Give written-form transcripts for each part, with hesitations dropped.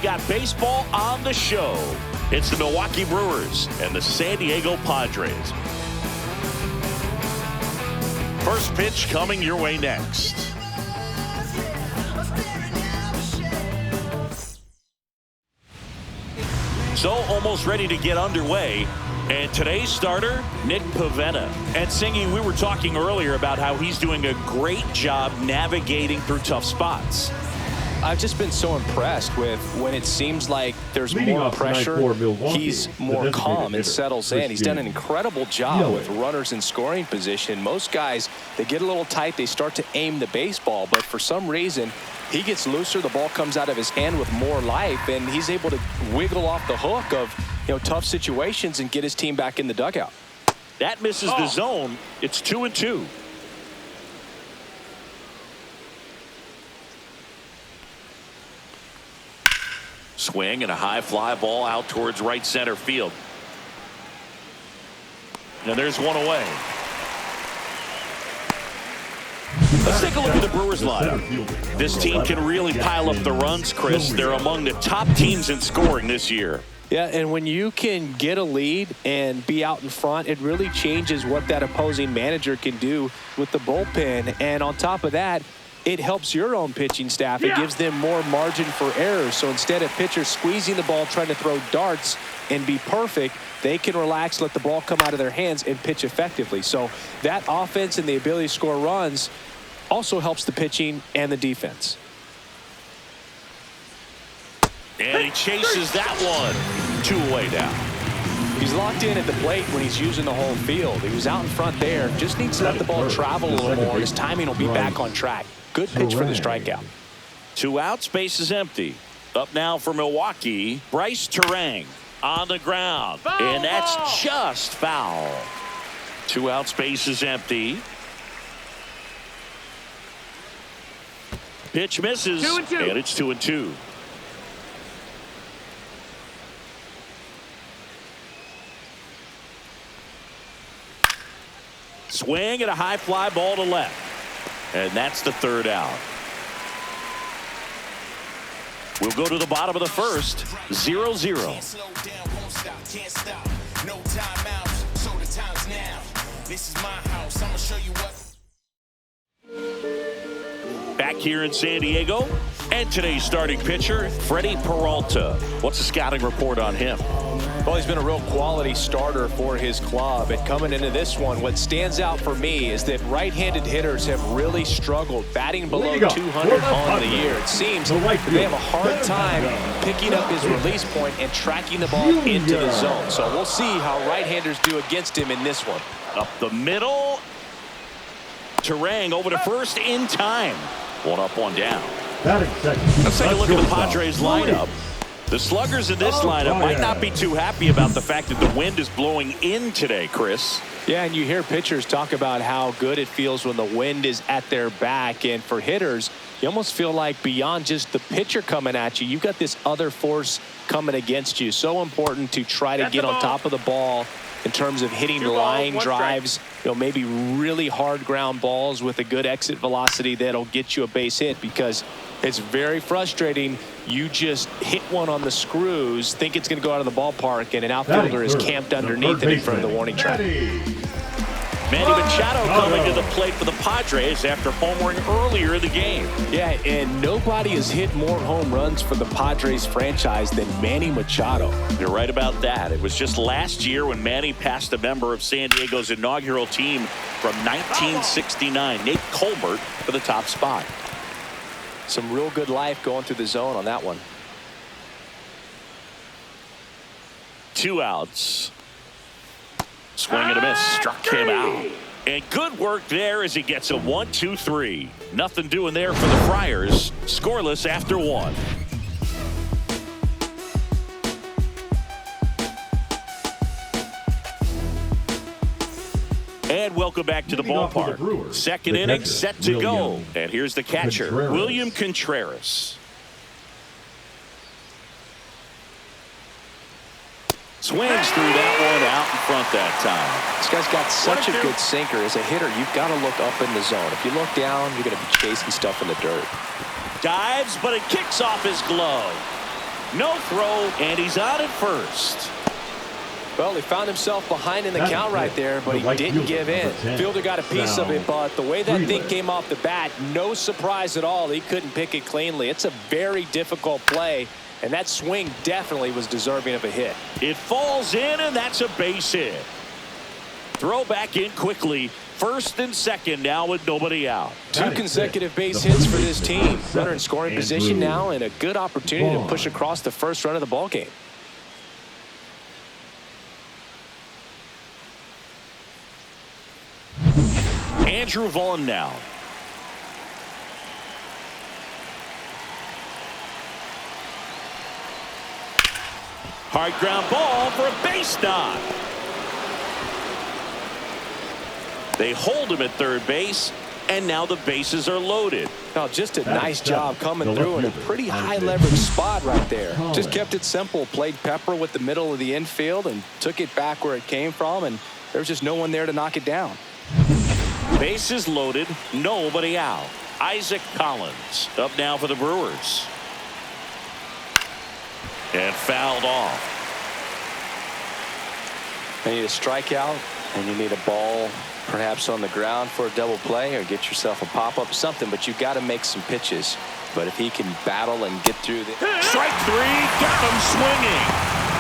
got baseball on the show. It's the Milwaukee Brewers and the San Diego Padres. First pitch coming your way next. So almost ready to get underway. And today's starter, Nick Pivetta. And Singy, we were talking earlier about how he's doing a great job navigating through tough spots. I've just been so impressed with when it seems like there's more pressure, he's more calm and settles in. He's done an incredible job with runners in scoring position. Most guys, they get a little tight, they start to aim the baseball, but for some reason, he gets looser, the ball comes out of his hand with more life, and he's able to wiggle off the hook of tough situations and get his team back in the dugout. That misses the zone. It's 2-2. Swing and a high fly ball out towards right center field. And there's one away. Let's take a look at the Brewers lineup. This team can really pile up the runs, Chris. They're among the top teams in scoring this year. Yeah, and when you can get a lead and be out in front, it really changes what that opposing manager can do with the bullpen. And on top of that, it helps your own pitching staff. It gives them more margin for error. So instead of pitchers squeezing the ball, trying to throw darts and be perfect, they can relax, let the ball come out of their hands, and pitch effectively. So that offense and the ability to score runs also helps the pitching and the defense. And he chases that one. 2 away now. He's locked in at the plate when he's using the whole field. He was out in front there. Just needs to let the ball travel a little more. His timing will be back on track. Good pitch for the strikeout. 2 outs, base is empty. Up now for Milwaukee, Bryce Terang on the ground. And that's just foul. 2 outs, base is empty. Pitch misses, and it's 2-2. Swing and a high fly ball to left. And that's the 3rd out. We'll go to the bottom of the first. 0-0. Back here in San Diego. And today's starting pitcher, Freddie Peralta. What's the scouting report on him? Well, he's been a real quality starter for his club. And coming into this one, what stands out for me is that right-handed hitters have really struggled, batting below 200 on the year. It seems they have a hard time picking up his release point and tracking the ball into the zone. So we'll see how right-handers do against him in this one. Up the middle. Terang over to first in time. 1 up, 1 down. Let's take a look at the Padres lineup. The sluggers in this lineup might not be too happy about the fact that the wind is blowing in today, Chris. Yeah, and you hear pitchers talk about how good it feels when the wind is at their back. And for hitters, you almost feel like beyond just the pitcher coming at you, you've got this other force coming against you. So important to try to get on top of the ball in terms of hitting line drives, maybe really hard ground balls with a good exit velocity that'll get you a base hit, because it's very frustrating. You just hit one on the screws, think it's going to go out of the ballpark, and an outfielder is camped underneath it in front of the warning track. Manny Machado coming to the plate for the Padres after homering earlier in the game. Yeah, and nobody has hit more home runs for the Padres franchise than Manny Machado. You're right about that. It was just last year when Manny passed a member of San Diego's inaugural team from 1969, Nate Colbert, for the top spot. Some real good life going through the zone on that one. 2 outs. Swing and a miss. Struck him out. And good work there as he gets a 1-2-3. Nothing doing there for the Friars. Scoreless after 1. And welcome back to the ballpark. Second inning set to go. And here's the catcher, William Contreras. Swings through that one out in front that time. This guy's got such a good sinker. As a hitter, you've got to look up in the zone. If you look down, you're going to be chasing stuff in the dirt. Dives, but it kicks off his glove. No throw, and he's out at first. Well, he found himself behind in the count right there, but he didn't give in. Fielder got a piece of it, but the way that thing came off the bat, no surprise at all. He couldn't pick it cleanly. It's a very difficult play, and that swing definitely was deserving of a hit. It falls in, and that's a base hit. Throw back in quickly. First and second now with nobody out. 2 consecutive base hits for this team. Runner in scoring position now, and a good opportunity to push across the first run of the ballgame. Andrew Vaughn now. Hard ground ball for a base knock. They hold him at third base, and now the bases are loaded. Oh, just a nice job coming through in a pretty high leverage spot right there. Just kept it simple, played pepper with the middle of the infield and took it back where it came from, and there's just no one there to knock it down. Bases loaded, nobody out. Isaac Collins up now for the Brewers. And fouled off. You need a strikeout, and you need a ball perhaps on the ground for a double play, or get yourself a pop-up, something, but you've got to make some pitches. But if he can battle and get through the... Strike 3, got him swinging.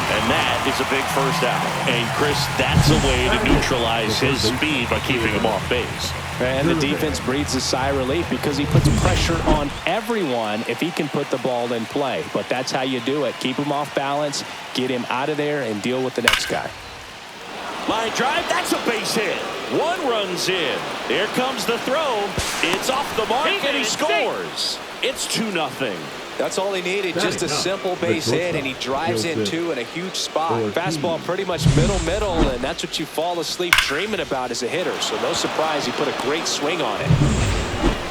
And that is a big first out. And Chris, that's a way to neutralize his speed by keeping him off base. And the defense breathes a sigh of relief because he puts pressure on everyone if he can put the ball in play. But that's how you do it. Keep him off balance, get him out of there, and deal with the next guy. Line drive, that's a base hit. 1 runs in. Here comes the throw. It's off the mark, and he scores. It's 2-0. That's all he needed, just a simple base hit, and he drives in 2 in a huge spot. Fastball pretty much middle, and that's what you fall asleep dreaming about as a hitter. So no surprise he put a great swing on it.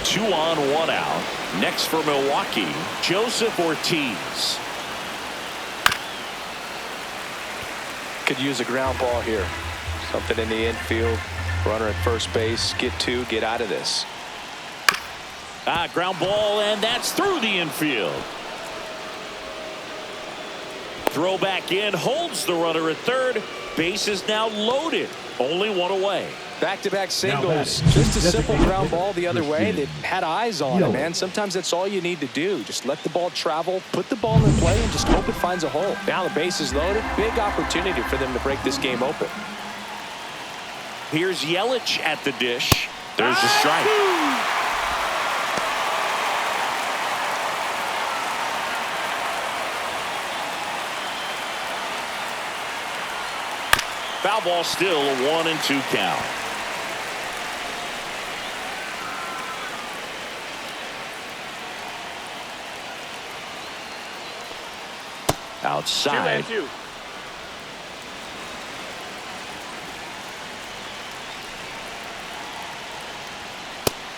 2 on, 1 out. Next for Milwaukee, Joseph Ortiz. Could use a ground ball here. Something in the infield. Runner at first base. Get 2, get out of this. Ground ball, and that's through the infield. Throw back in, holds the runner at third. Base is now loaded. Only 1 away. Back-to-back singles. Just a simple ground ball the other way that had eyes on it, man. Sometimes that's all you need to do. Just let the ball travel, put the ball in play, and just hope it finds a hole. Now the base is loaded. Big opportunity for them to break this game open. Here's Yelich at the dish. There's a strike. Foul ball, still a 1-2 count. Outside.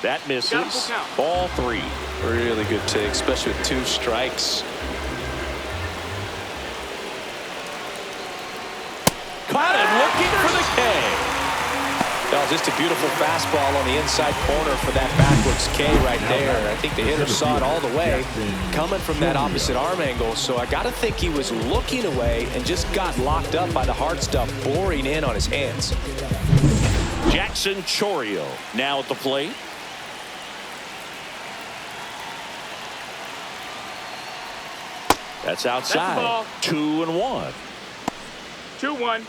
That misses. Ball 3. Really good take, especially with 2 strikes. Caught him looking for the K. Well, just a beautiful fastball on the inside corner for that backwards K right there. I think the hitter saw it all the way coming from that opposite arm angle. So I got to think he was looking away and just got locked up by the hard stuff boring in on his hands. Jackson Chourio now at the plate. That's outside. 2-1. 2-1.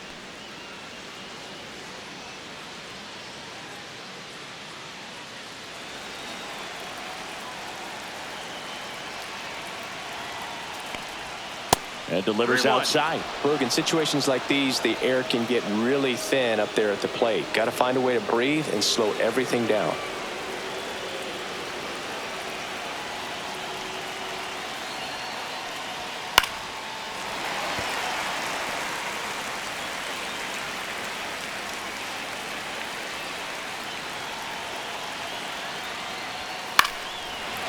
And delivers outside. Look, in situations like these, the air can get really thin up there at the plate. Got to find a way to breathe and slow everything down.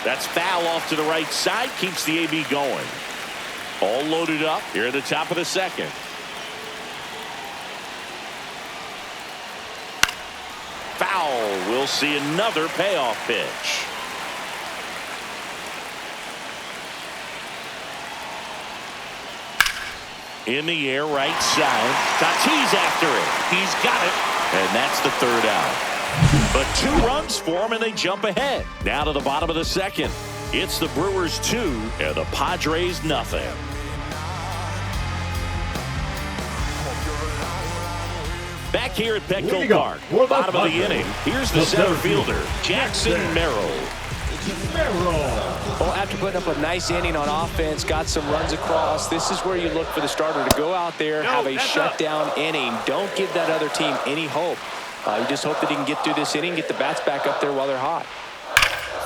That's foul off to the right side. Keeps the AB going. All loaded up here at the top of the second. Foul. We'll see another payoff pitch. In the air, right side. Tatis after it. He's got it. And that's the third out. But 2 runs for him, and they jump ahead. Now to the bottom of the second. It's the Brewers 2 and the Padres nothing. Back here at Petco Park, bottom of the inning. Here's the center fielder, Jackson Merrill. Well, after putting up a nice inning on offense, got some runs across, this is where you look for the starter to go out there, have a shutdown inning. Don't give that other team any hope. You just hope that he can get through this inning, get the bats back up there while they're hot.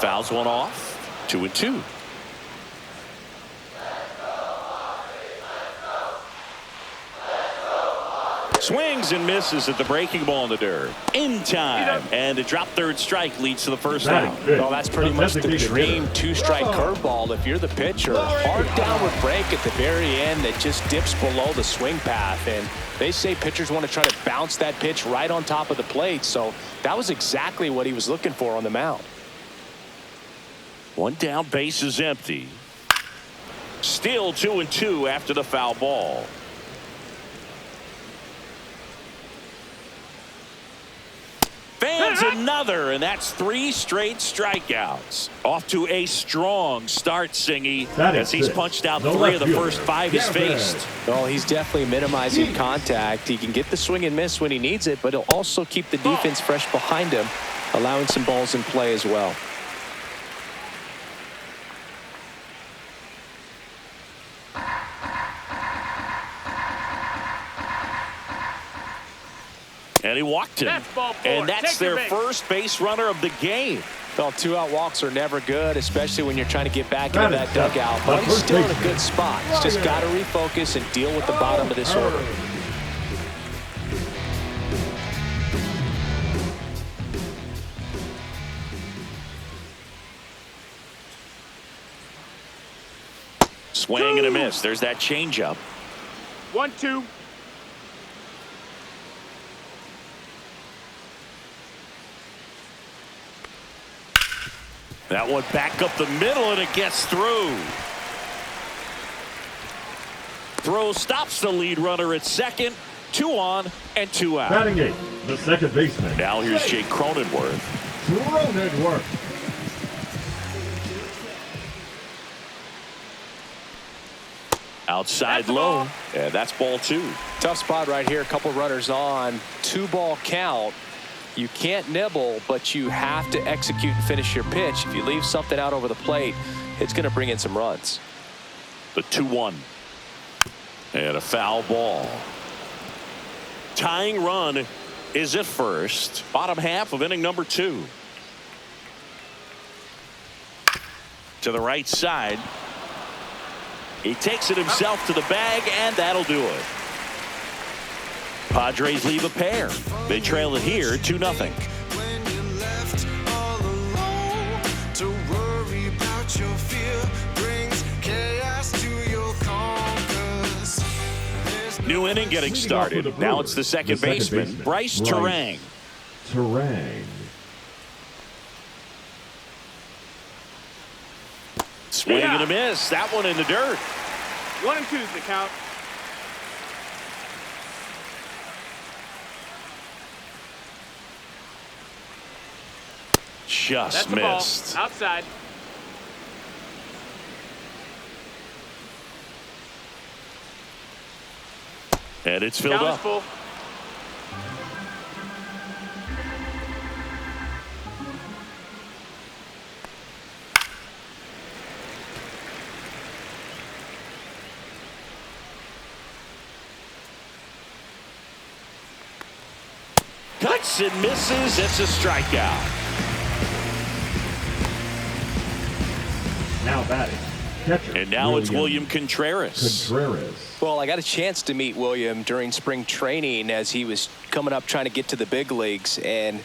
Fouls one off. 2-2. Swings and misses at the breaking ball in the dirt. In time. And a drop third strike leads to the first out. Well, that's pretty much the dream 2-strike curveball if you're the pitcher. Hard downward break at the very end that just dips below the swing path. And they say pitchers want to try to bounce that pitch right on top of the plate. So that was exactly what he was looking for on the mound. One down, base is empty. Still 2-2 after the foul ball. Fans another, and that's 3 straight strikeouts. Off to a strong start, Singy, as he's punched out 3 of the first 5 he's faced. Well, he's definitely minimizing contact. He can get the swing and miss when he needs it, but he'll also keep the defense fresh behind him, allowing some balls in play as well. And he walked him. And that's their first base runner of the game. Well, 2-out walks are never good, especially when you're trying to get back into that dugout. But he's still in a good spot. He's just got to refocus and deal with the bottom of this order. Swing and a miss. There's that changeup. 1-2. That one back up the middle, and it gets through. Throw stops the lead runner at second. 2 on and 2 out. Batting 8, the second baseman. Now here's Jake Cronenworth. Outside low, and that's ball 2. Tough spot right here. A couple runners on. 2-ball count. You can't nibble, but you have to execute and finish your pitch. If you leave something out over the plate, it's going to bring in some runs. The 2-1. And a foul ball. Tying run is at first. Bottom half of inning number 2. To the right side. He takes it himself to the bag, and that'll do it. Padres leave a pair. They trail it here 2-0. New inning getting started. Now it's the second baseman, Bryce Turang. Swing and a miss. That one in the dirt. 1-2 is the count. Just missed. Ball. Outside. And it's filled up. Full. Cuts and misses. It's a strikeout. Now batting. Catcher, and now it's William Contreras. Well, I got a chance to meet William during spring training as he was coming up trying to get to the big leagues. And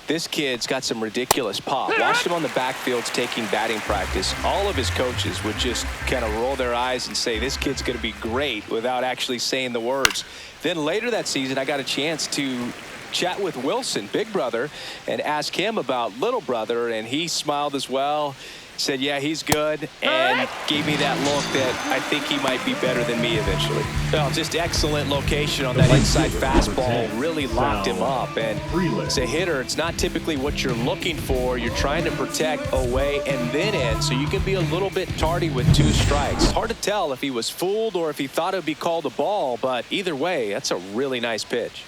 this kid's got some ridiculous pop. Watched him on the backfields taking batting practice. All of his coaches would just kind of roll their eyes and say, this kid's going to be great, without actually saying the words. Then later that season, I got a chance to chat with Wilson, big brother, and ask him about little brother, and he smiled as well. Said, yeah, he's good, and gave me that look that I think he might be better than me eventually. Well, just excellent location on that inside fastball. Really locked him up. And as a hitter, it's not typically what you're looking for. You're trying to protect away and then in, so you can be a little bit tardy with 2 strikes. Hard to tell if he was fooled or if he thought it would be called a ball, but either way, that's a really nice pitch.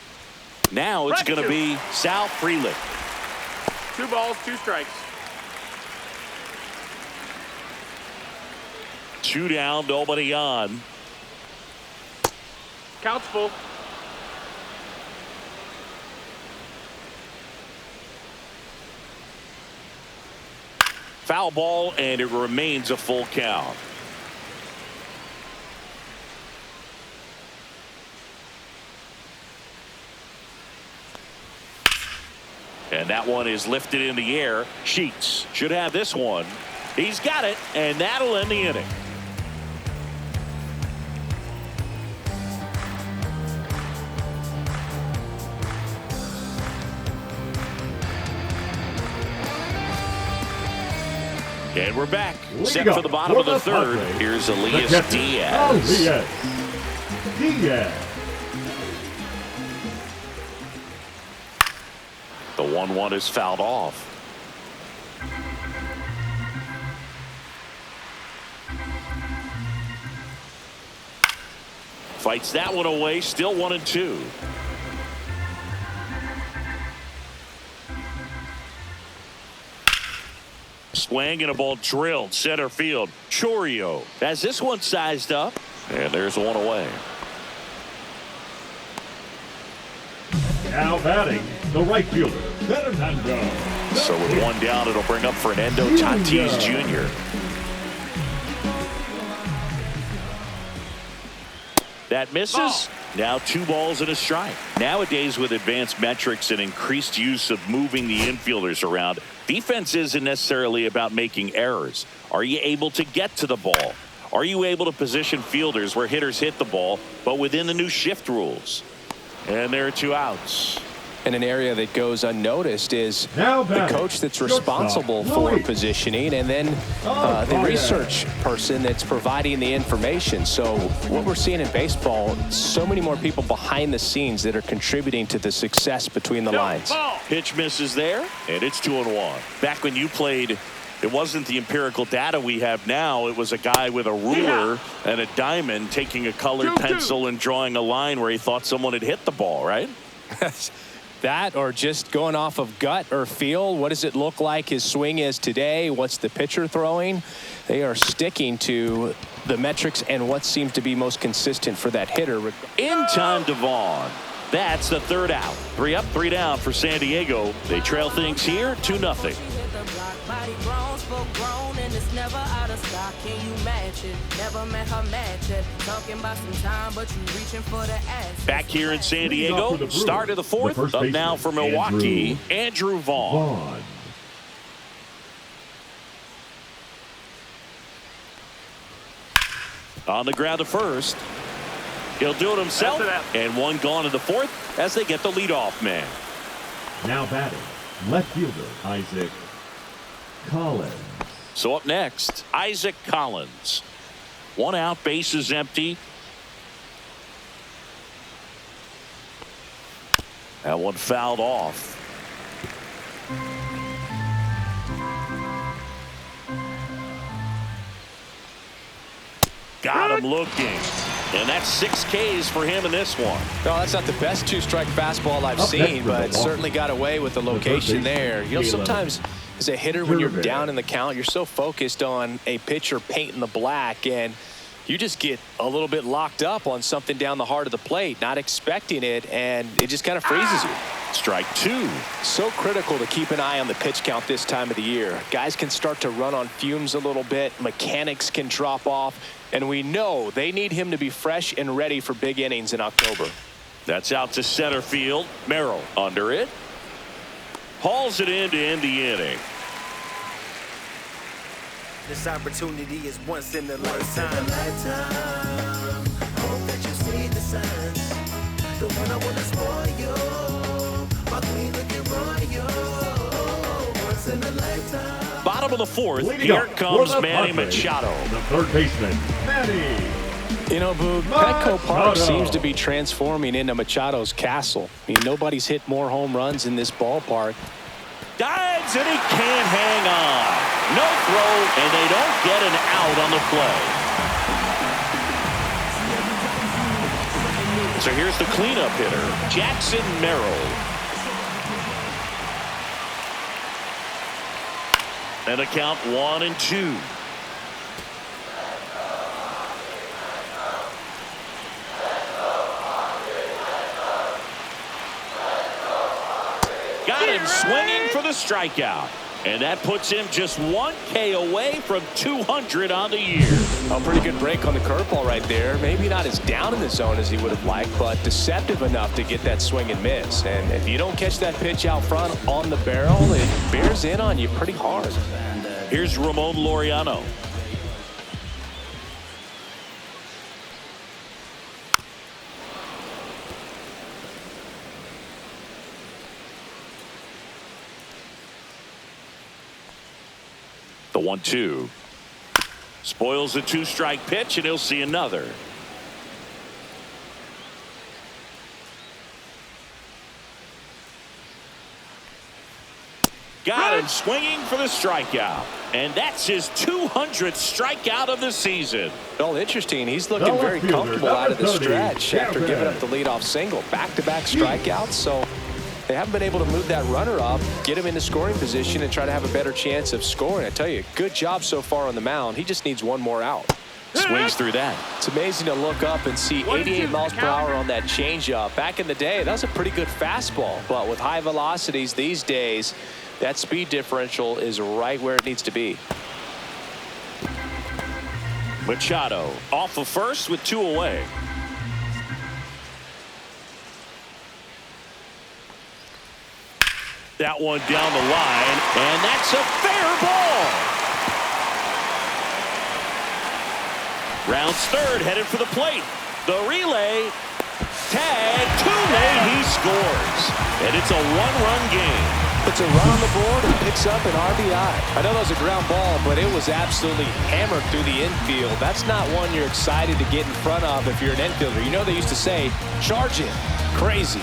Now it's going to be Sal Frelick. 2 balls, 2 strikes. 2 down, nobody on. Count's full. Foul ball, and it remains a full count. And that one is lifted in the air. Sheets should have this one. He's got it, and that'll end the inning. And we're back. Set for the bottom of the 3rd. Here's Elias Diaz. The 1-1 is fouled off. Fights that one away. Still 1-2. Swing and a ball drilled center field. Chorio has this one sized up, and there's one away. Now batting, the right fielder, Fernando. So with 1 down, it'll bring up Fernando Tatis Jr. That misses. Now 2 balls and a strike. Nowadays, with advanced metrics and increased use of moving the infielders around, defense isn't necessarily about making errors. Are you able to get to the ball? Are you able to position fielders where hitters hit the ball, but within the new shift rules? And there are 2 outs. And an area that goes unnoticed is the coach that's responsible for positioning, and then the research person that's providing the information. So what we're seeing in baseball, so many more people behind the scenes that are contributing to the success between the lines. Pitch misses there, and it's 2-1. Back when you played, it wasn't the empirical data we have now. It was a guy with a ruler and a diamond taking a colored pencil and drawing a line where he thought someone had hit the ball, right? That, or just going off of gut or feel. What does it look like his swing is today? What's the pitcher throwing? They are sticking to the metrics and what seems to be most consistent for that hitter. In time to Vaughn. That's the 3rd out. 3 up, 3 down for San Diego. They trail things here 2-0. Back here in San Diego, start of the 4th. Up now for Milwaukee, Andrew Vaughn. On the ground to first. He'll do it himself, and 1 gone in the 4th as they get the leadoff man. Now batting, left fielder Isaac Collins. So up next, Isaac Collins. 1 out, bases empty. That one fouled off. Got him looking. And that's 6 Ks for him in this one. No, that's not the best 2-strike fastball I've seen, but it certainly got away with the location there. You know, sometimes as a hitter, when you're down in the count, you're so focused on a pitcher painting the black, and you just get a little bit locked up on something down the heart of the plate, not expecting it, and it just kind of freezes you. Strike 2. So critical to keep an eye on the pitch count this time of the year. Guys can start to run on fumes a little bit. Mechanics can drop off. And we know they need him to be fresh and ready for big innings in October. That's out to center field. Merrill under it. Hauls it in to end the inning. This opportunity is once in a lifetime. Hope that you see the signs. The one I want to spoil you. My queen looking royal. Once in a lifetime. Bottom bottom of the fourth, Leading here up comes for the Manny Padres, Machado. the third baseman, Manny. You know, Boog, Petco Park Machado. seems to be transforming into Machado's castle. I mean, nobody's hit more home runs in this ballpark. Dives, and he can't hang on. No throw, and they don't get an out on the play. So here's the cleanup hitter, Jackson Merrill. And a count 1-2. Got him swinging for the strikeout. And that puts him just 1 K away from 200 on the year. A pretty good break on the curveball right there. Maybe not as down in the zone as he would have liked, but deceptive enough to get that swing and miss. And if you don't catch that pitch out front on the barrel, it bears in on you pretty hard. Here's Ramon Laureano. The 1-2. Spoils the 2-strike pitch, and he'll see another. Got him swinging for the strikeout. And that's his 200th strikeout of the season. Well, interesting. He's looking very comfortable out of the stretch after giving up the leadoff single. Back-to-back strikeouts, so they haven't been able to move that runner up, get him into scoring position, and try to have a better chance of scoring. I tell you, good job so far on the mound. He just needs one more out. Swings through that. It's amazing to look up and see 88 miles per hour on that changeup. Back in the day, that was a pretty good fastball. But with high velocities these days, that speed differential is right where it needs to be. Machado off of first with 2 away. That one down the line, and that's a fair ball. Rounds third, headed for the plate. The relay, tag, too late, he scores. And it's a 1-run game. Puts a run on the board and picks up an RBI. I know that was a ground ball, but it was absolutely hammered through the infield. That's not one you're excited to get in front of if you're an infielder. You know they used to say, charge it. Crazy.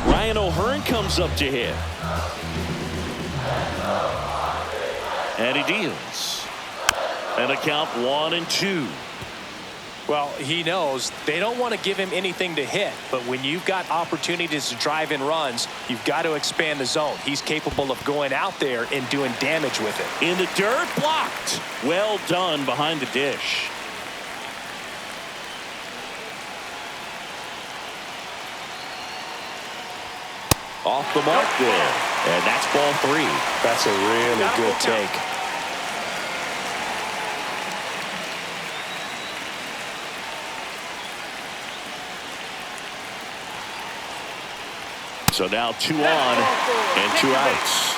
Ryan O'Hearn comes up to hit. And he deals. And a count 1-2. Well, he knows they don't want to give him anything to hit, but when you've got opportunities to drive in runs, you've got to expand the zone. He's capable of going out there and doing damage with it. In the dirt, blocked. Well done behind the dish. Off the mark there. And that's ball 3. That's a really good take. So now 2 on and 2 outs.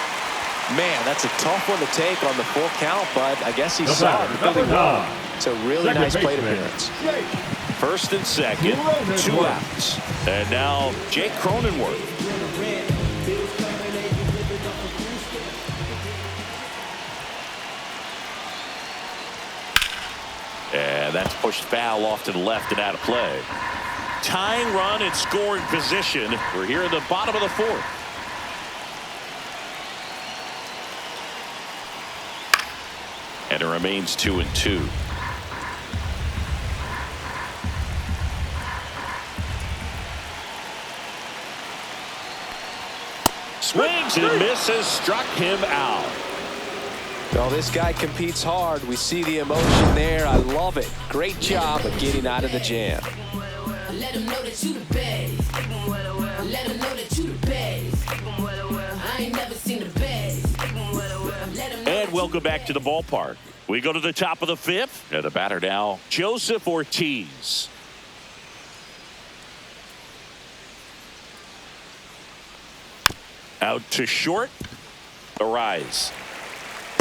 Man, that's a tough one to take on the full count, but I guess he saw it really well. It's a really nice plate appearance. First and second, 2 outs. And now Jake Cronenworth. And that's pushed foul off to the left and out of play. Tying run and scoring position. We're here in the bottom of the fourth. And it remains 2-2. Swings and misses, struck him out. Well, this guy competes hard. We see the emotion there. I love it. Great job of getting out of the jam. Let them know that you the best. Let them know that you the best. I ain't never seen the best. And welcome back to the ballpark. We go to the top of the 5th. And the batter now, Joseph Ortiz. Out to short. The rise.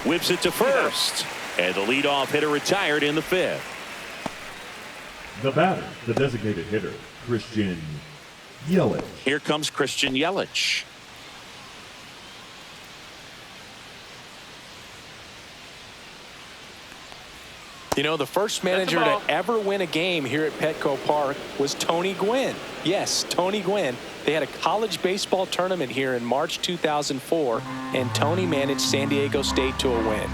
Whips it to first. And the leadoff hitter retired in the 5th. The batter, the designated hitter, Christian Yelich. Here comes Christian Yelich. You know, the first manager to ever win a game here at Petco Park was Tony Gwynn. Yes, Tony Gwynn. They had a college baseball tournament here in March 2004, and Tony managed San Diego State to a win.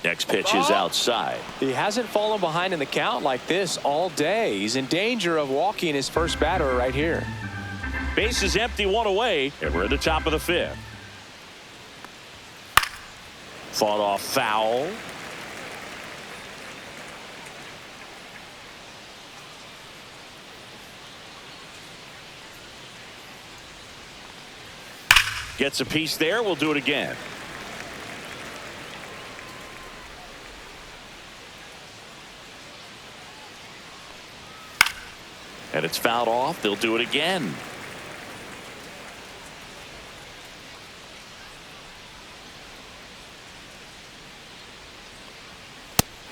Next pitch is outside. He hasn't fallen behind in the count like this all day. He's in danger of walking his first batter right here. Base is empty, one away, and we're at the top of the fifth. Fought off foul. Gets a piece there. We'll do it again. And it's fouled off. They'll do it again.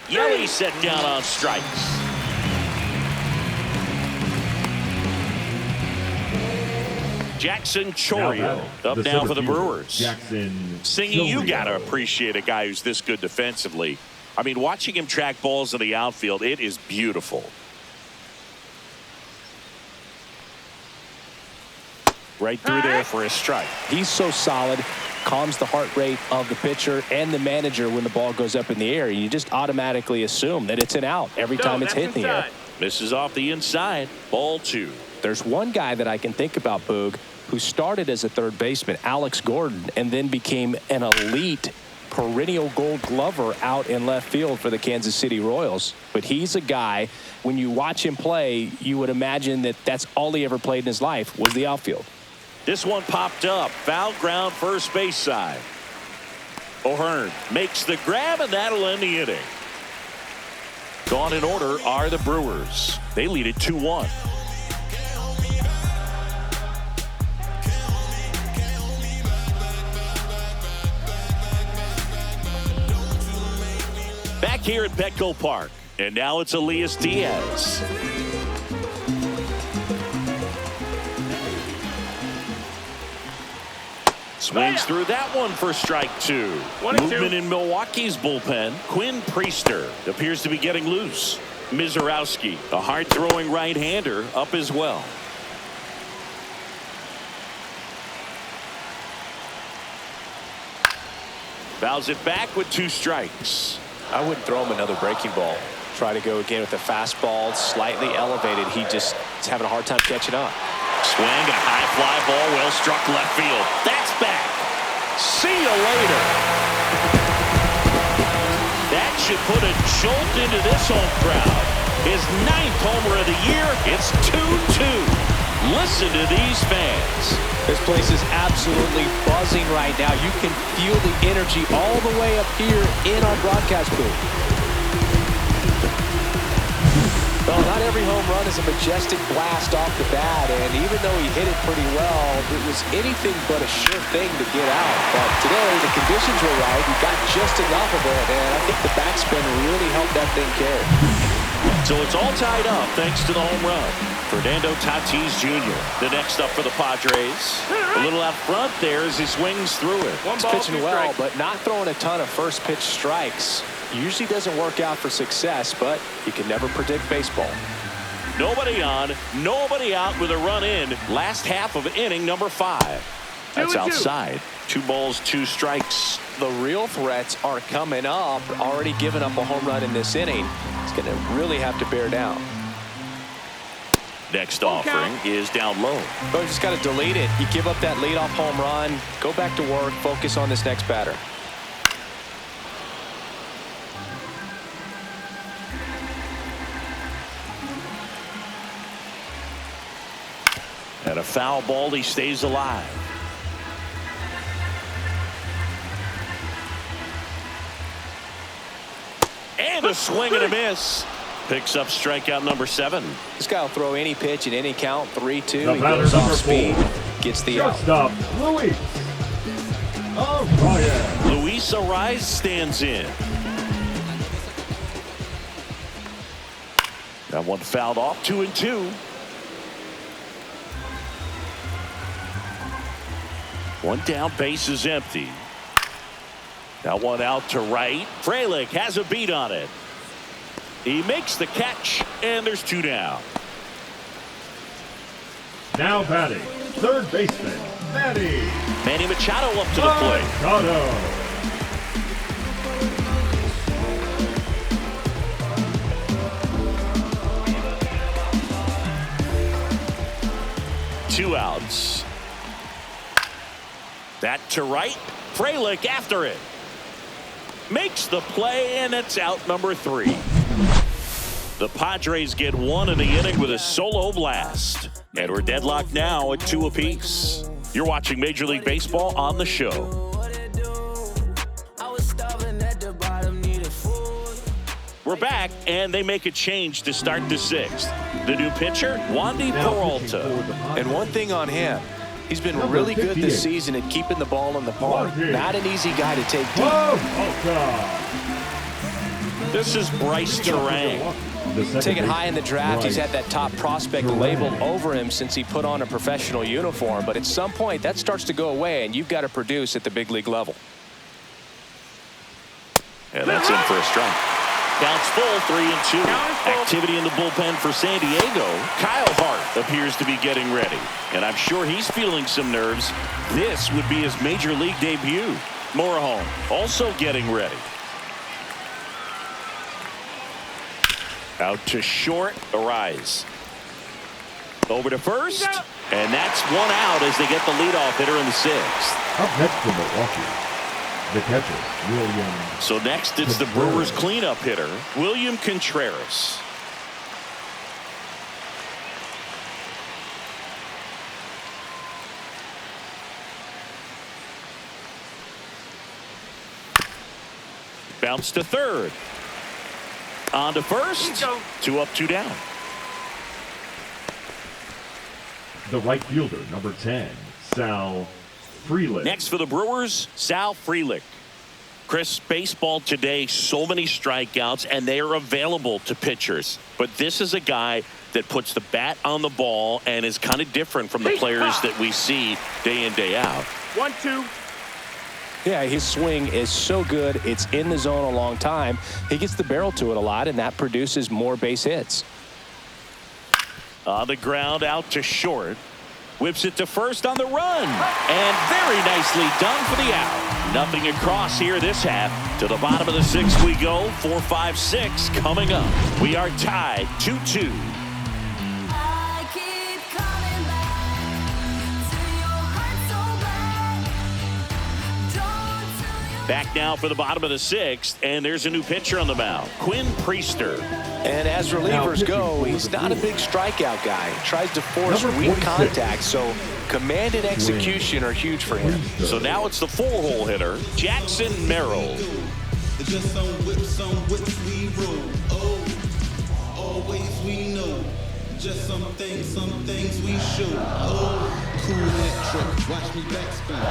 Yelich set down on strikes. Jackson Chourio up now for the Brewers. Singy, you got to appreciate a guy who's this good defensively. I mean, watching him track balls in the outfield, it is beautiful. Right through there for a strike. He's so solid, calms the heart rate of the pitcher and the manager when the ball goes up in the air. You just automatically assume that it's an out every time it's hit in the air. Misses off the inside. Ball two. There's one guy that I can think about, Boog, who started as a third baseman, Alex Gordon, and then became an elite perennial gold glover out in left field for the Kansas City Royals. But he's a guy, when you watch him play, you would imagine that that's all he ever played in his life was the outfield. This one popped up. Foul ground first base side. O'Hearn makes the grab, and that'll end the inning. Gone in order are the Brewers. They lead it 2-1. Back here at Petco Park, and now it's Elias Diaz. Swings through that one for strike two. Movement in Milwaukee's bullpen. Quinn Priester appears to be getting loose. Mizorowski, a hard-throwing right-hander, up as well. Fouls it back with 2 strikes. I wouldn't throw him another breaking ball. Try to go again with a fastball, slightly elevated. He just is having a hard time catching up. Swing, a high fly ball, well struck left field. That's back. See you later. That should put a jolt into this home crowd. His 9th homer of the year. It's 2-2. Listen to these fans. This place is absolutely buzzing right now. You can feel the energy all the way up here in our broadcast booth. Well, not every home run is a majestic blast off the bat, and even though he hit it pretty well, it was anything but a sure thing to get out. But today, the conditions were right. He got just enough of it, and I think the backspin really helped that thing carry. So it's all tied up thanks to the home run. Fernando Tatis Jr., the next up for the Padres. A little out front there as he swings through it. He's pitching well, but not throwing a ton of first pitch strikes. Usually doesn't work out for success, but you can never predict baseball. Nobody on, nobody out with a run in. Last half of inning number 5. That's outside. 2 balls, 2 strikes. The real threats are coming up. Already given up a home run in this inning. He's going to really have to bear down. Next offering is down low. But you just got to delete it. You give up that leadoff home run. Go back to work. Focus on this next batter. And a foul ball, he stays alive. And a swing and a miss. Picks up strikeout number 7. This guy will throw any pitch in any count. 3-2. He goes off speed. Gets the out. Luis Ariz stands in. That one fouled off, 2-2. One down, base is empty. That one out to right. Frelick has a beat on it. He makes the catch, and there's 2 down. Now batting, third baseman, Manny Machado up to the plate. Machado. 2 outs. That to right. Frelick after it. Makes the play, and it's out number 3. The Padres get 1 in the inning with a solo blast. And we're deadlocked now at 2 apiece. You're watching Major League Baseball on the show. We're back, and they make a change to start the 6th. The new pitcher, Wandy Peralta. And one thing on him, he's been really good this season at keeping the ball in the park. Not an easy guy to take deep. This is Bryce Terang. Taken high in the draft, he's had that top prospect label over him since he put on a professional uniform. But at some point, that starts to go away, and you've got to produce at the big league level. And that's in for a strike. Counts full, 3-2. Activity in the bullpen for San Diego. Kyle Hart appears to be getting ready. And I'm sure he's feeling some nerves. This would be his major league debut. Morejon also getting ready. Out to short, Ariz. Over to first. And that's 1 out as they get the leadoff hitter in the 6th. Up next for Milwaukee, the catcher, William. So next it's the Brewers cleanup hitter, William Contreras. Bounce to third. On to first. 2 up, 2 down. The right fielder, number 10, Sal Frelick. Next for the Brewers, Sal Frelick. Chris, baseball today, so many strikeouts, and they are available to pitchers. But this is a guy that puts the bat on the ball and is kind of different from the players that we see day in, day out. 1-2. Yeah, his swing is so good. It's in the zone a long time. He gets the barrel to it a lot, and that produces more base hits. On the ground, out to short. Whips it to first on the run. And very nicely done for the out. Nothing across here this half. To the bottom of the 6th we go. 4-5-6 coming up. We are tied 2-2. Back now for the bottom of the 6th, and there's a new pitcher on the mound, Quinn Priester. And as relievers go, he's not a big strikeout guy. He tries to force weak contact, so command and execution are huge for him. So now it's the 4-hole hitter, Jackson Merrill. Just some whips we roll. Oh, always we know. Just some things we show. Oh, cool that trick. Watch me backspin.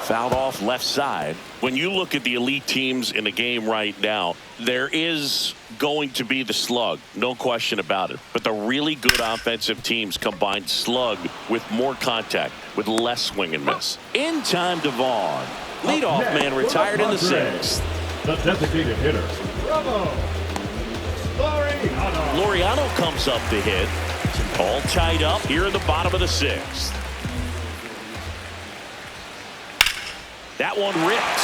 Fouled off left side. When you look at the elite teams in the game right now, there is going to be the slug, no question about it. But the really good offensive teams combine slug with more contact, with less swing and miss. In time to Vaughn. Leadoff man retired in the 6th. The designated hitter, Bravo, Laureano comes up to hit. All tied up here in the bottom of the 6th. That one ripped.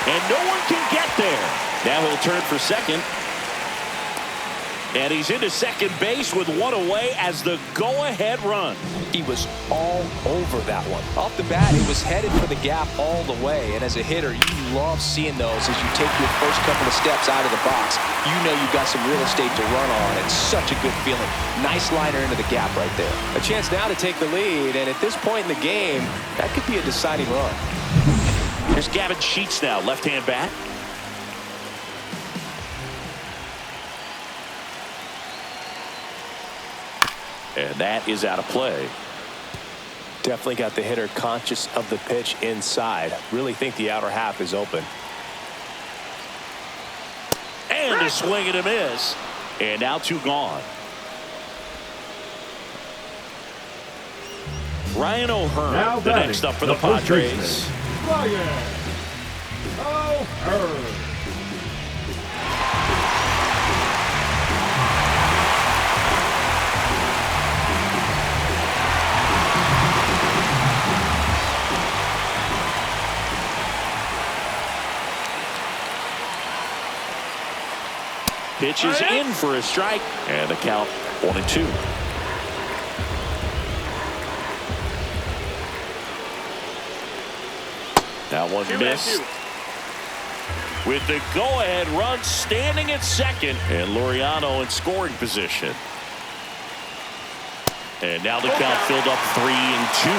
And no one can get there. Now he'll turn for second. And he's into second base with 1 away as the go-ahead run. He was all over that one. Off the bat, he was headed for the gap all the way. And as a hitter, you love seeing those as you take your first couple of steps out of the box. You know you've got some real estate to run on. It's such a good feeling. Nice liner into the gap right there. A chance now to take the lead. And at this point in the game, that could be a deciding run. Here's Gavin Sheets now, left-hand bat. And that is out of play. Definitely got the hitter conscious of the pitch inside. Really think the outer half is open. And a swing and a miss. And now 2 gone. Ryan O'Hearn, the next up for the Padres. Ryan O'Hearn. Pitches in for a strike. And the count 1-2. That one missed. With the go-ahead run standing at second. And Laureano in scoring position. And now the count filled up 3-2.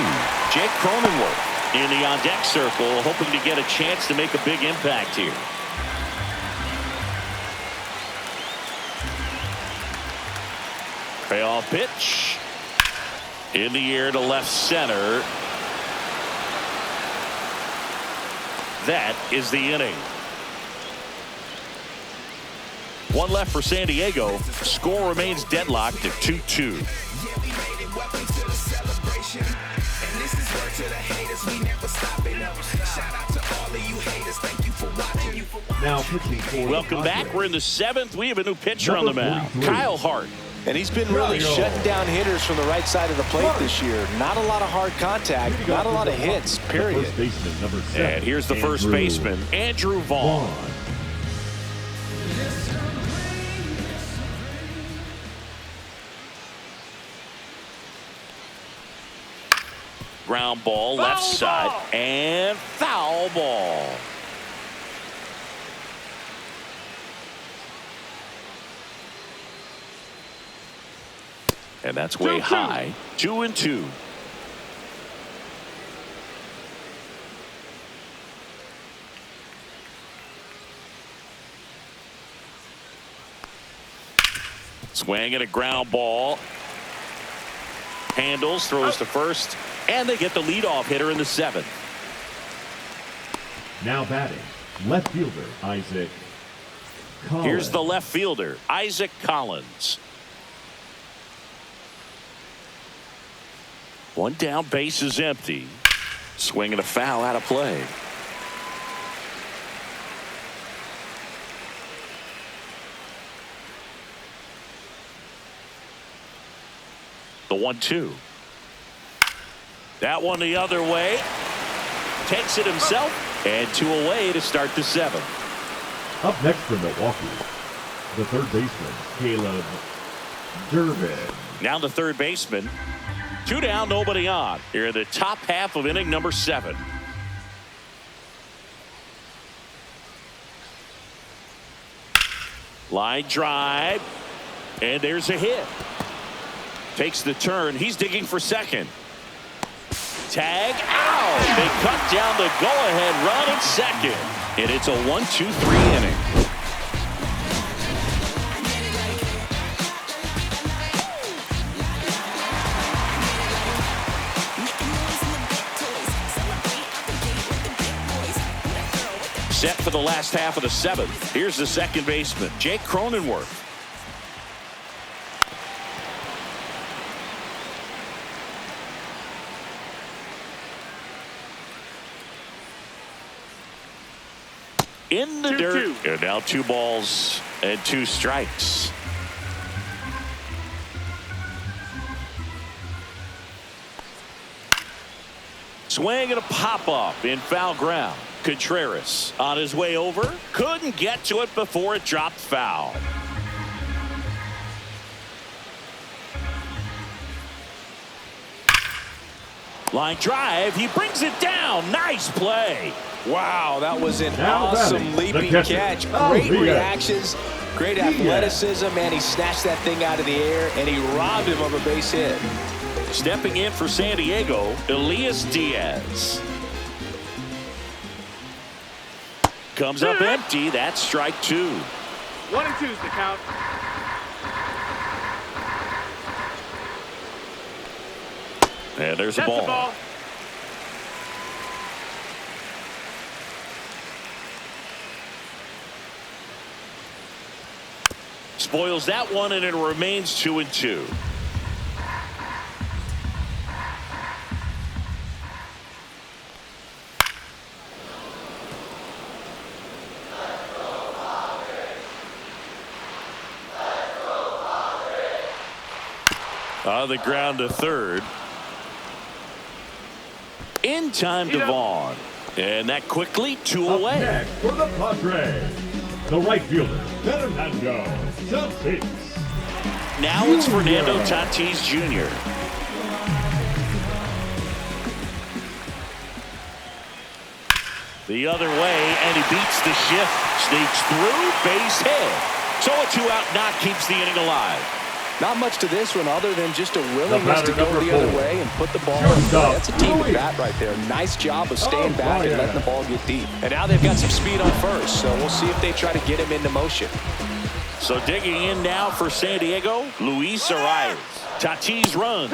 Jake Cronenworth in the on-deck circle, hoping to get a chance to make a big impact here. Payoff pitch. In the air to left center. That is the inning. 1 left for San Diego. Score remains deadlocked at 2-2. Now pitching for Welcome back. We're in the 7th. We have a new pitcher on the mound. Kyle Hart. And he's been really shutting down hitters from the right side of the plate this year. Not a lot of hard contact, not a lot of hits, period. And here's the first baseman, Andrew Vaughn. Ground ball, left side, and foul ball. And that's way high. 2-2. Swing and a ground ball. Handles, throws to first, and they get the leadoff hitter in the 7th. Now batting, left fielder Isaac Collins. Here's the left fielder, Isaac Collins. One down, base is empty. Swing and a foul out of play. The 1-2. That one the other way. Takes it himself. And 2 away to start the 7th. Up next for Milwaukee, the third baseman, Caleb Durbin. Now the third baseman. 2 down, nobody on. Here in the top half of inning number 7. Line drive. And there's a hit. Takes the turn. He's digging for second. Tag out. They cut down the go-ahead run at second. And it's a 1-2-3 inning. Set for the last half of the 7th. Here's the second baseman, Jake Cronenworth. In the dirt. And now 2 balls and 2 strikes. Swing and a pop-up in foul ground. Contreras on his way over. Couldn't get to it before it dropped foul. Line drive. He brings it down. Nice play. Wow, that was an awesome leaping catch. Great reactions, great athleticism, and he snatched that thing out of the air, and he robbed him of a base hit. Stepping in for San Diego, Elias Diaz. Comes up empty. That's strike 2. 1-2 is the count. And there's the That's ball. the ball. Spoils that one, and it remains 2-2. On the ground to third. In time to Vaughn. And that quickly, 2 away. Next for the Padres, the right fielder, Fernando Tatis. Now it's Fernando Tatis Jr. The other way, and he beats the shift. Sneaks through, base hit. So a 2-out knock keeps the inning alive. Not much to this one other than just a willingness to go the other way and put the ball in play. That's a team at bat right there. Nice job of staying back and letting the ball get deep. And now they've got some speed on first, so we'll see if they try to get him into motion. So digging in now for San Diego, Luis Arias. Tatis runs.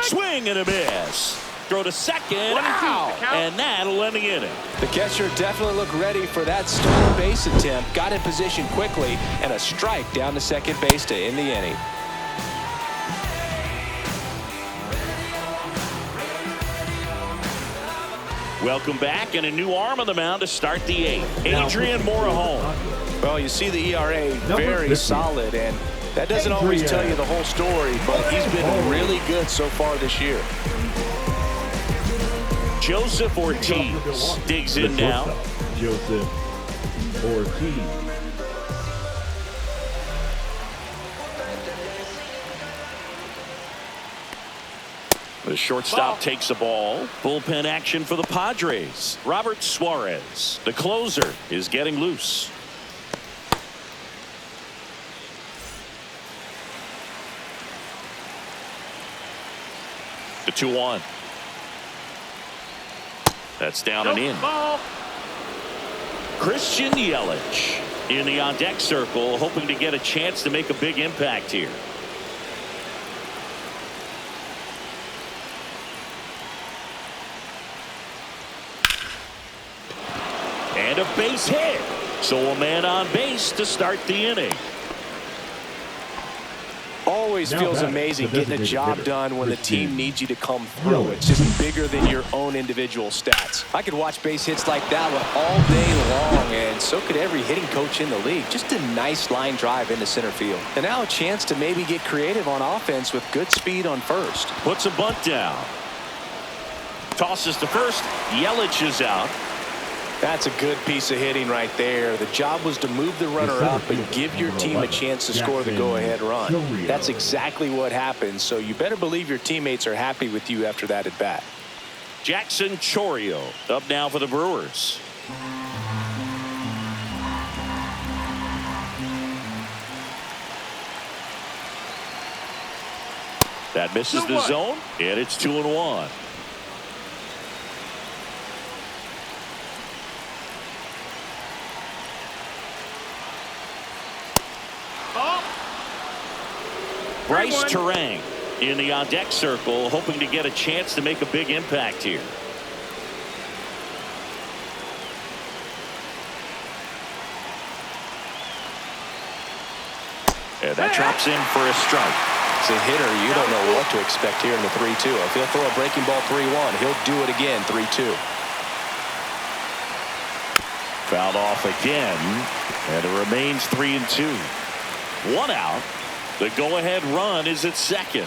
Swing and a miss. Throw to second. Out. And that'll end the inning. The catcher definitely looked ready for that stolen base attempt. Got in position quickly, and a strike down to second base to end the inning. Welcome back, and a new arm on the mound to start the 8th. Adrian Morejon. Well, you see the ERA very solid, and that doesn't always tell you the whole story, but he's been really good so far this year. Joseph Ortiz digs in now. Joseph Ortiz. The shortstop takes the ball. Bullpen action for the Padres. Robert Suarez, the closer, is getting loose. The 2-1. That's down and in. Christian Yelich in the on-deck circle, hoping to get a chance to make a big impact here. And a base hit. So a man on base to start the inning. Always feels amazing getting a job done when the team needs you to come through. It's just bigger than your own individual stats. I could watch base hits like that one all day long, and so could every hitting coach in the league. Just a nice line drive into center field. And now a chance to maybe get creative on offense with good speed on first. Puts a bunt down. Tosses to first. Yelich is out. That's a good piece of hitting right there. The job was to move the runner up and give your team a chance to score the go-ahead run. That's exactly what happened, so you better believe your teammates are happy with you after that at bat. Jackson Chourio up now for the Brewers. That misses the zone, and it's 2-1. Bryce Terang in the on-deck circle, hoping to get a chance to make a big impact here. And that drops in for a strike. As a hitter, you don't know what to expect here in the 3-2. If he'll throw a breaking ball 3-1, he'll do it again 3-2. Fouled off again, and it remains 3-2. 1 out. The go-ahead run is at second.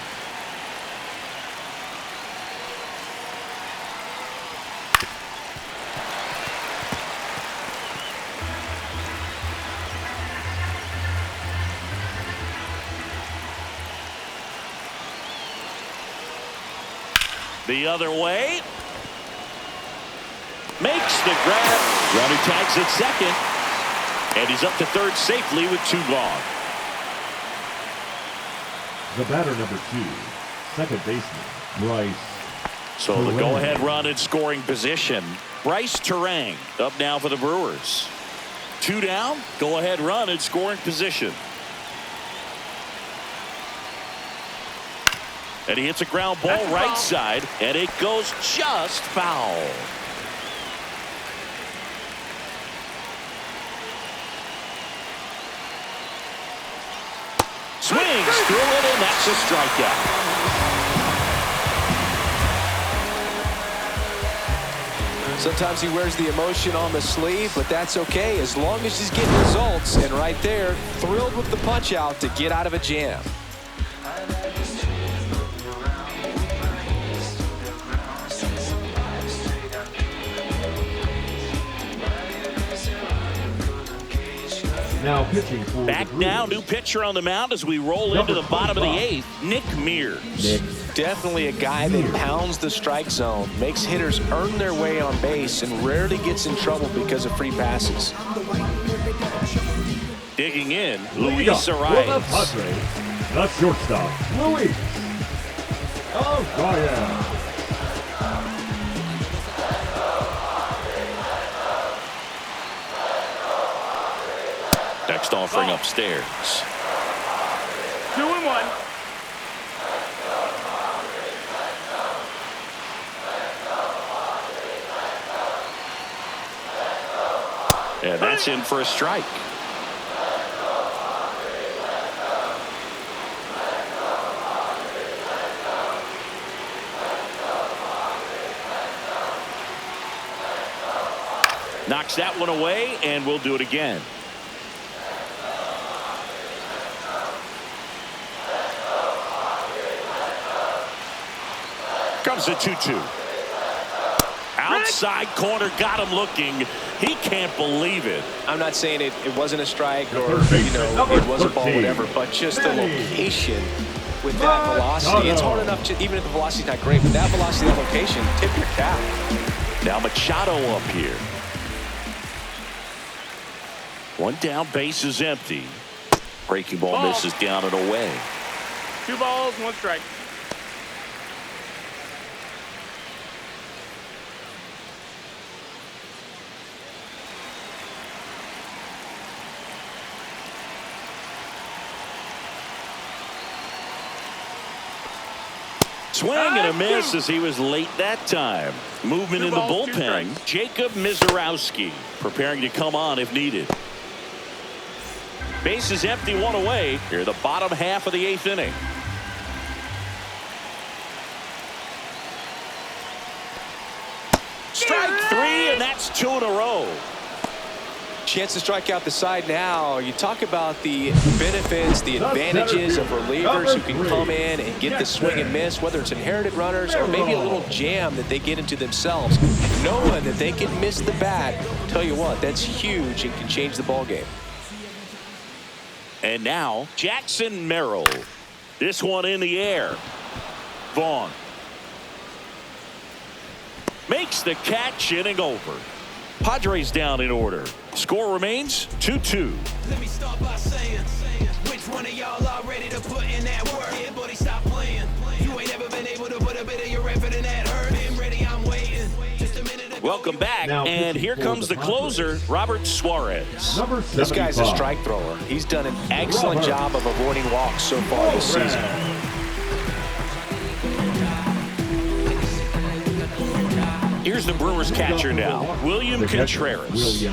The other way. Makes the grab. Runner tags at second. And he's up to third safely with 2 gone. The batter number 2, second baseman, Bryce. So the go-ahead run in scoring position. Bryce Terang up now for the Brewers. 2 down, go-ahead run in scoring position. And he hits a ground ball right side, and it goes just foul. Swings through it, and that's a strikeout. Sometimes he wears the emotion on the sleeve, but that's okay as long as he's getting results. And right there, thrilled with the punch out to get out of a jam. Now pitching for back now, new pitcher on the mound as we roll into the bottom of the 8th, Nick Mears. Definitely a guy that pounds the strike zone, makes hitters earn their way on base, and rarely gets in trouble because of free passes. Digging in, Luis Arias. The shortstop, Luis. Oh, yeah. Next offering upstairs. 2-1. And that's in for a strike. Knocks that one away, and we'll do it again. Comes the 2-2. Outside corner, got him looking. He can't believe it. I'm not saying it wasn't a strike or, it was a ball, whatever, but just the location with that velocity. It's hard enough, even if the velocity's not great, but that velocity, that location, tip your cap. Now Machado up here. One down, base is empty. Breaking ball misses down and away. 2 balls, 1 strike. Swing and a miss as he was late that time. Movement in the bullpen. Jacob Mizorowski preparing to come on if needed. Base is empty, 1 away. Here the bottom half of the 8th inning. Strike 3, and that's 2 in a row. Chance to strike out the side now. You talk about the benefits, the advantages of relievers who can come in and get the swing and miss, whether it's inherited runners or maybe a little jam that they get into themselves. Knowing that they can miss the bat, tell you what, that's huge and can change the ball game. And now Jackson Merrill. This one in the air. Vaughn makes the catch, inning over. Padres down in order. Score remains 2-2. Let me start by saying, which one of y'all are ready to put in that work? Yeah, buddy, stop playing. You ain't ever been able to put a bit of your effort in that hurt. Been ready, I'm waiting. Just a minute. Welcome back, and here comes the closer, Robert Suarez. This guy's a strike thrower. He's done an excellent job of avoiding walks so far this season. Here's the Brewers catcher now, William Contreras.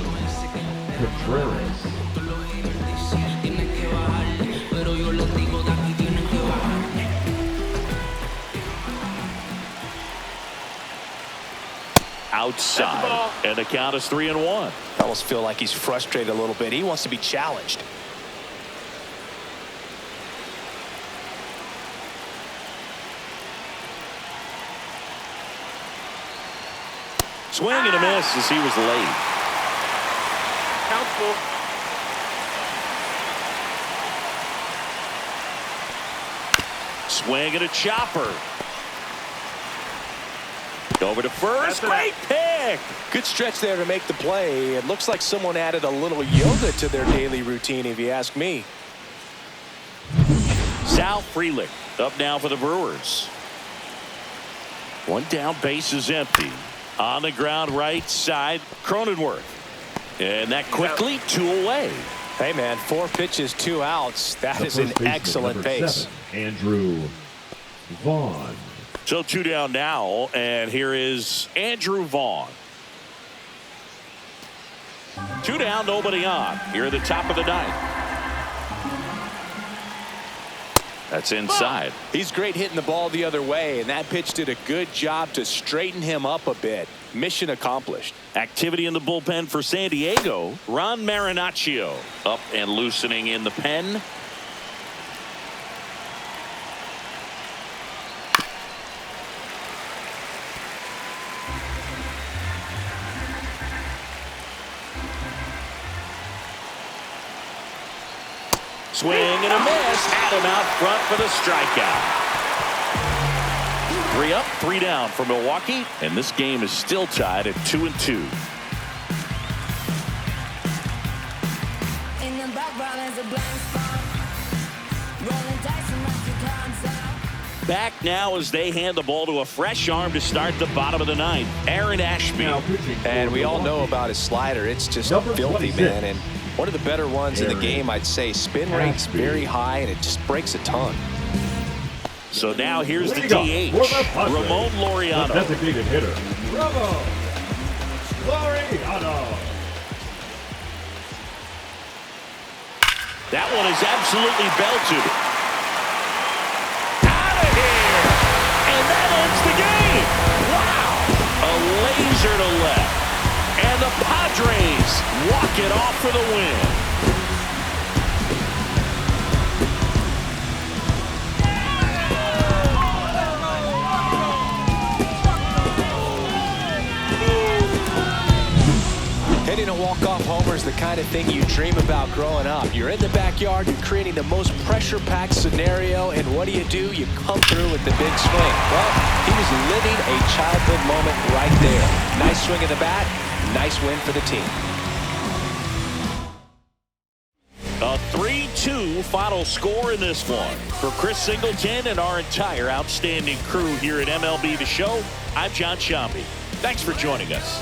Outside, and the count is 3-1. I almost feel like he's frustrated a little bit. He wants to be challenged. Swing and a miss as he was late. Count full. Swing and a chopper. Over to first. Great pick. Good stretch there to make the play. It looks like someone added a little yoga to their daily routine, if you ask me. Sal Frelick up now for the Brewers. One down, base is empty. On the ground right side, Cronenworth. And that quickly, 2 away. Hey, man, 4 pitches, 2 outs. That is an excellent pace. Andrew Vaughn. So 2 down now, and here is Andrew Vaughn. 2 down, nobody on. Here at the top of the ninth. That's inside. He's great hitting the ball the other way, and that pitch did a good job to straighten him up a bit. Mission accomplished. Activity in the bullpen for San Diego. Ron Marinaccio up and loosening in the pen. Swing and a miss. Had him out front for the strikeout. 3 up, 3 down for Milwaukee, and this game is still tied at 2-2. In the background is a blank spot. Rolling dice and let your cards out. Back now as they hand the ball to a fresh arm to start the bottom of the ninth. Aaron Ashby. And we all know about his slider. It's just Number filthy, 26. man. And one of the better ones in the game, I'd say. Spin rate's very high, and it just breaks a ton. So now here's the Leading DH, off for the Padres, Ramon Laureano. the designated hitter, Ramon Laureano. That one is absolutely belted. Out of here! And that ends the game! Wow! A laser to left. And the Padres walk it off for the win. Hitting a walk-off homer is the kind of thing you dream about growing up. You're in the backyard, you're creating the most pressure-packed scenario, and what do? You come through with the big swing. Well, he was living a childhood moment right there. Nice swing of the bat, nice win for the team. A 3-2 final score in this one. For Chris Singleton and our entire outstanding crew here at MLB The Show, I'm John Sciambi. Thanks for joining us.